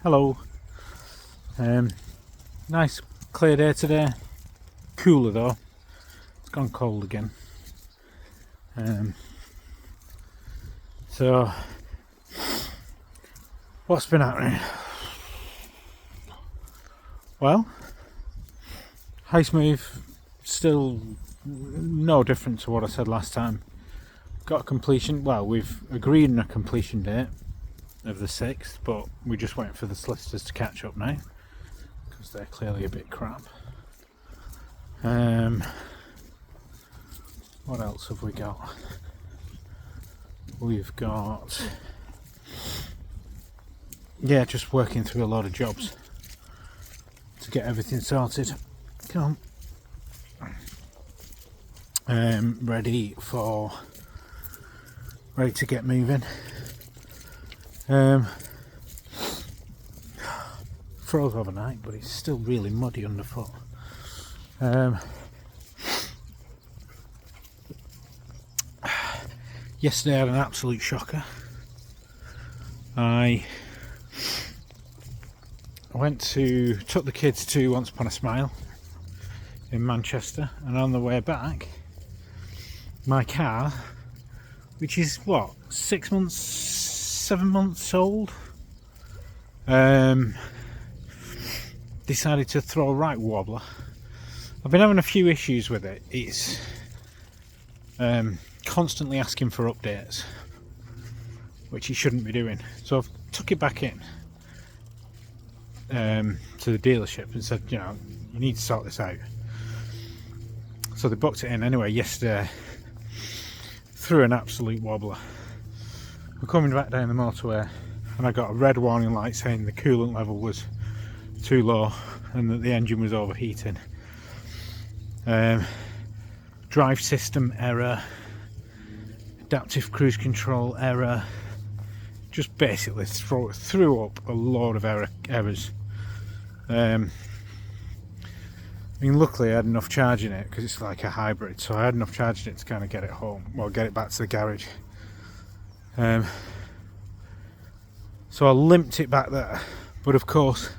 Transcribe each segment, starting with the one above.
Hello. Nice clear day today. Cooler though. It's gone cold again. So what's been happening? Well, house move still no different to what I said last time. Got a completion. Well, we've agreed on a completion date of the 6th, but we're just waiting for the solicitors to catch up now because they're clearly a bit crap. What else have we got? We've got just working through a lot of jobs to get everything sorted. Come on. Ready to get moving. Froze overnight, but it's still really muddy underfoot. Yesterday I had an absolute shocker. I took the kids to Once Upon a Smile in Manchester, and on the way back, my car, which is 7 months old, decided to throw a right wobbler. I've been having a few issues with it. It's constantly asking for updates, which it shouldn't be doing. So I've took it back in to the dealership and said, you need to sort this out. So they booked it in anyway yesterday. Threw an absolute wobbler. We're coming back down the motorway and I got a red warning light saying the coolant level was too low and that the engine was overheating. Drive system error, adaptive cruise control error, just basically threw up a load of errors. Luckily I had enough charge in it because it's like a hybrid, so I had enough charge in it to kind of get it home, get it back to the garage. So I limped it back there, but of course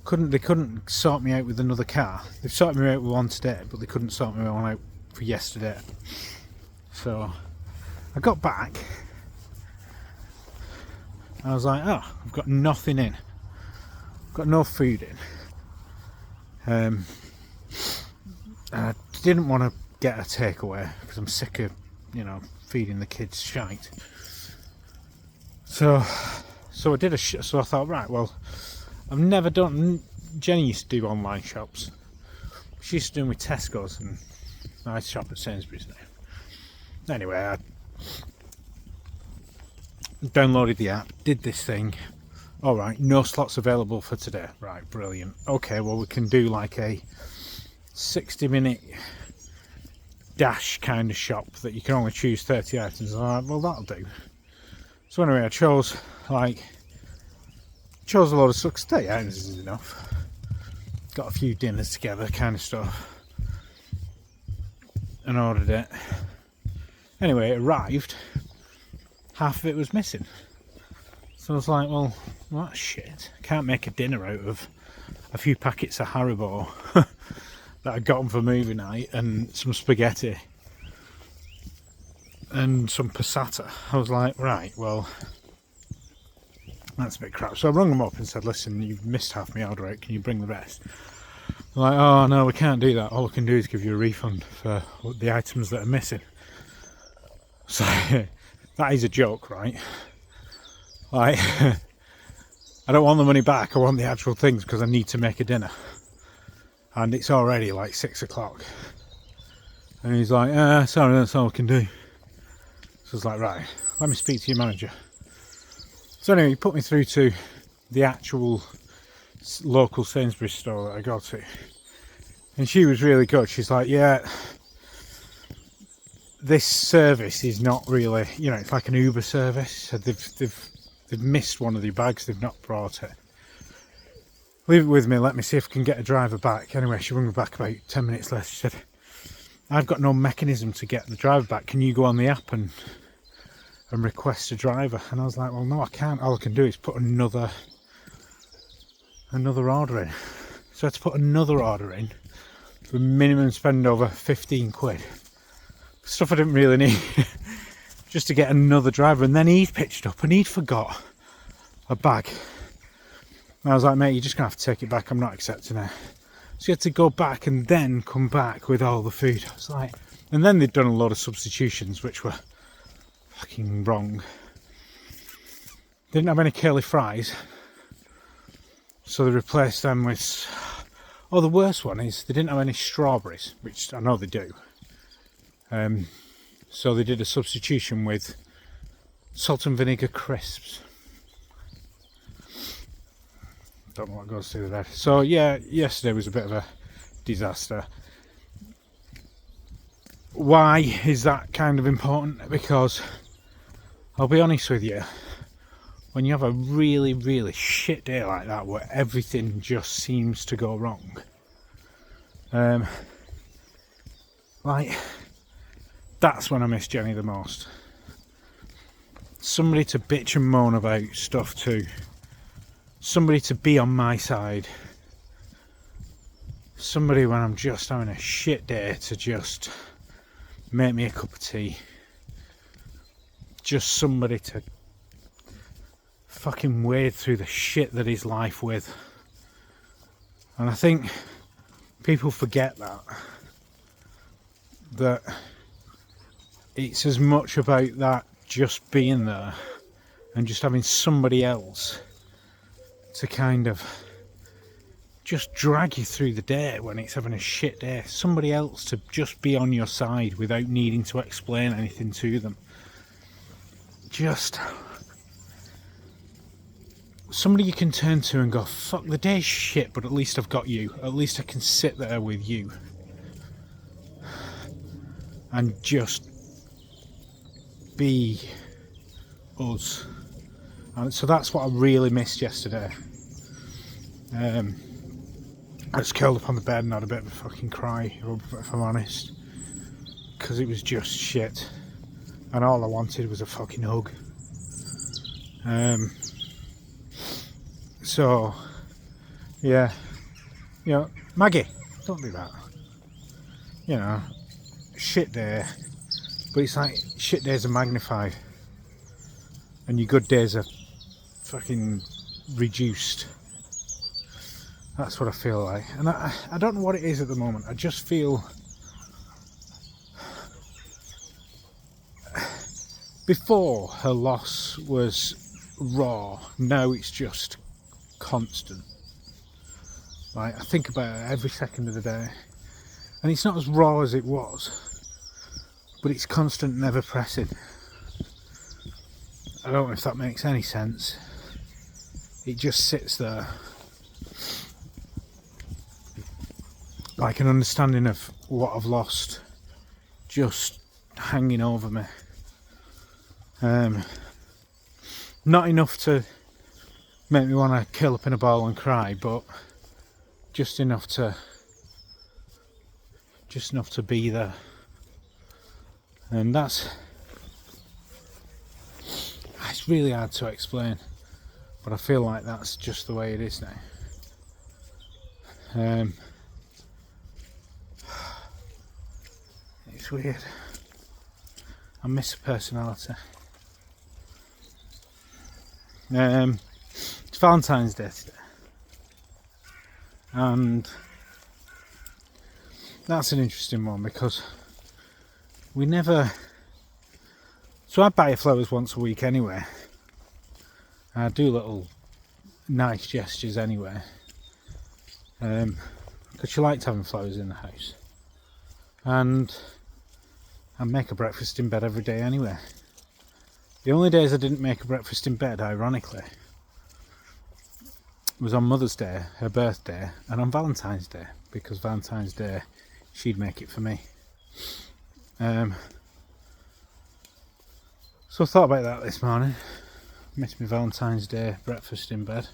they couldn't sort me out with another car. They've sorted me out with one today, but they couldn't sort me one out for yesterday. So I got back and I was like, I've got nothing in, I've got no food in. I didn't want to get a takeaway because I'm sick of feeding the kids shite. So I did so I thought, right, well, I've never done. Jenny used to do online shops. She used to do them with Tesco's, and I shop at Sainsbury's now. Anyway, I downloaded the app, did this thing. All right, no slots available for today. Right, brilliant. Okay, well, we can do like a 60-minute dash kind of shop that you can only choose 30 items. All right, well, that'll do. So anyway, I chose a load of stuff. 30 items is enough. Got a few dinners together, kind of stuff, and ordered it. Anyway, it arrived. Half of it was missing. So I was like, well, that's shit. I can't make a dinner out of a few packets of Haribo that I got them for movie night and some spaghetti and some passata. I was like, right, well, that's a bit crap. So I rung them up and said, listen, you've missed half my order out, can you bring the rest? They're like, oh no, we can't do that. All we can do is give you a refund for the items that are missing. So that is a joke, right? Like, I don't want the money back, I want the actual things because I need to make a dinner. And it's already like 6 o'clock. And he's like, sorry, that's all I can do. So I was like, right, let me speak to your manager. So anyway, he put me through to the actual local Sainsbury's store that I go to. And she was really good. She's like, yeah, this service is not really, it's like an Uber service. So they've missed one of your bags, they've not brought it. Leave it with me, let me see if I can get a driver back. Anyway, she rang me back about 10 minutes later. She said, I've got no mechanism to get the driver back. Can you go on the app and request a driver? And I was like, well, no, I can't. All I can do is put another another order in. So I had to put another order in for a minimum spend over 15 quid. Stuff I didn't really need. Just to get another driver. And then he'd pitched up and he'd forgot a bag. And I was like, mate, you're just going to have to take it back. I'm not accepting it. So you had to go back and then come back with all the food. I was like... And then they'd done a lot of substitutions, which were fucking wrong. Didn't have any curly fries. So they replaced them with... Oh, the worst one is they didn't have any strawberries, which I know they do. So they did a substitution with salt and vinegar crisps. Don't know what goes through there. So yeah, yesterday was a bit of a disaster. Why is that kind of important? Because I'll be honest with you, when you have a really, really shit day like that where everything just seems to go wrong, like, that's when I miss Jenny the most. Somebody to bitch and moan about stuff to. Somebody to be on my side. Somebody when I'm just having a shit day to just make me a cup of tea. Just somebody to fucking wade through the shit that is life with. And I think people forget that it's as much about that just being there and just having somebody else to kind of just drag you through the day when it's having a shit day. Somebody else to just be on your side without needing to explain anything to them. Just somebody you can turn to and go, fuck, the day's shit, but at least I've got you. At least I can sit there with you and just be us. And so that's what I really missed yesterday. I just curled up on the bed and had a bit of a fucking cry, if I'm honest, because it was just shit and all I wanted was a fucking hug. So yeah, you know, Maggie, don't do that. You know, shit day, but it's like shit days are magnified and your good days are fucking reduced. That's what I feel like. And I don't know what it is at the moment. I just feel before her loss was raw, now it's just constant. Like, I think about it every second of the day, and it's not as raw as it was, but it's constant and ever pressing. I don't know if that makes any sense. It just sits there like an understanding of what I've lost just hanging over me. Not enough to make me want to curl up in a ball and cry, but just enough to be there. And it's really hard to explain, but I feel like that's just the way it is now. It's weird. I miss a personality. It's Valentine's Day today, and that's an interesting one because we never. So I buy her flowers once a week anyway. I do little nice gestures anyway, because she liked having flowers in the house, and I make a breakfast in bed every day anyway. The only days I didn't make a breakfast in bed, ironically, was on Mother's Day, her birthday, and on Valentine's Day, because Valentine's Day she'd make it for me. So I thought about that this morning. Missed me Valentine's Day breakfast in bed.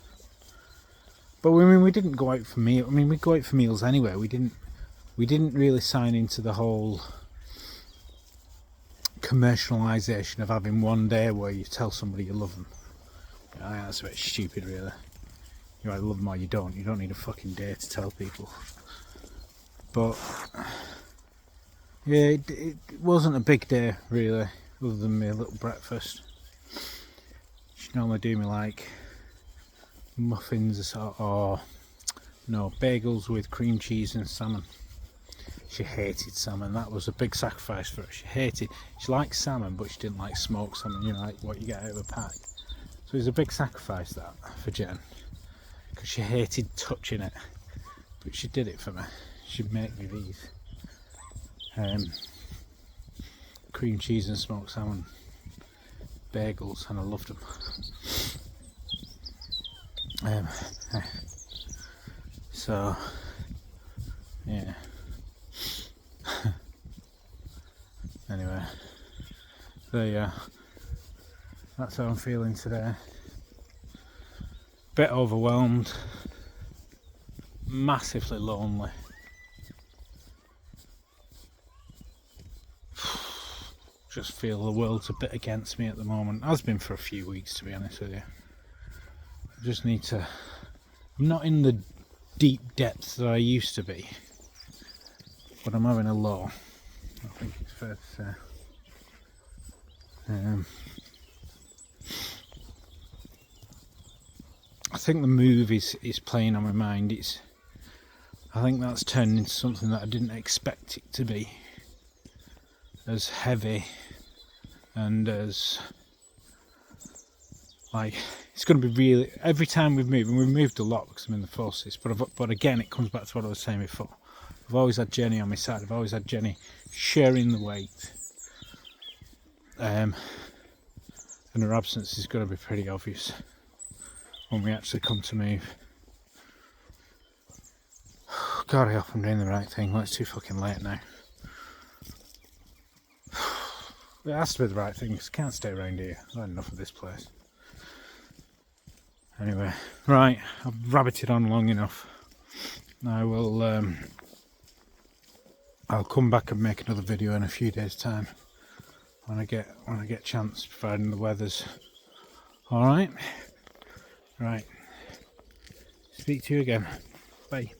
But we didn't go out for meals. I mean, we go out for meals anyway. We didn't really sign into the whole commercialisation of having one day where you tell somebody you love them. Yeah, that's a bit stupid, really. You either love them or you don't. You don't need a fucking day to tell people. But yeah, it wasn't a big day really, other than my little breakfast. She normally do me like muffins or no, bagels with cream cheese and salmon. She hated salmon. That was a big sacrifice for her. She liked salmon, but she didn't like smoked salmon, you know, like what you get out of a pack. So it was a big sacrifice, that, for Jen, because she hated touching it. But she did it for me. She'd make me these cream cheese and smoked salmon bagels, and I loved them. So yeah. Anyway, there you are. That's how I'm feeling today. Bit overwhelmed, massively lonely. Just feel the world's a bit against me at the moment. Has been for a few weeks, to be honest with you. I just need to. I'm not in the deep depths that I used to be, but I'm having a low. I think it's fair to say. I think the move is playing on my mind. I think that's turned into something that I didn't expect it to be. As heavy and as like, it's going to be really, every time we've moved a lot because I'm in the forces, but again it comes back to what I was saying before. I've always had Jenny on my side. I've always had Jenny sharing the weight, and her absence is going to be pretty obvious when we actually come to move. God, I hope I'm doing the right thing. Well, it's too fucking late now. It has to be the right thing, because I can't stay around here. I've had enough of this place. Anyway, right, I've rabbited on long enough. I will I'll come back and make another video in a few days' time when I get chance, providing the weather's alright. Right. Speak to you again. Bye.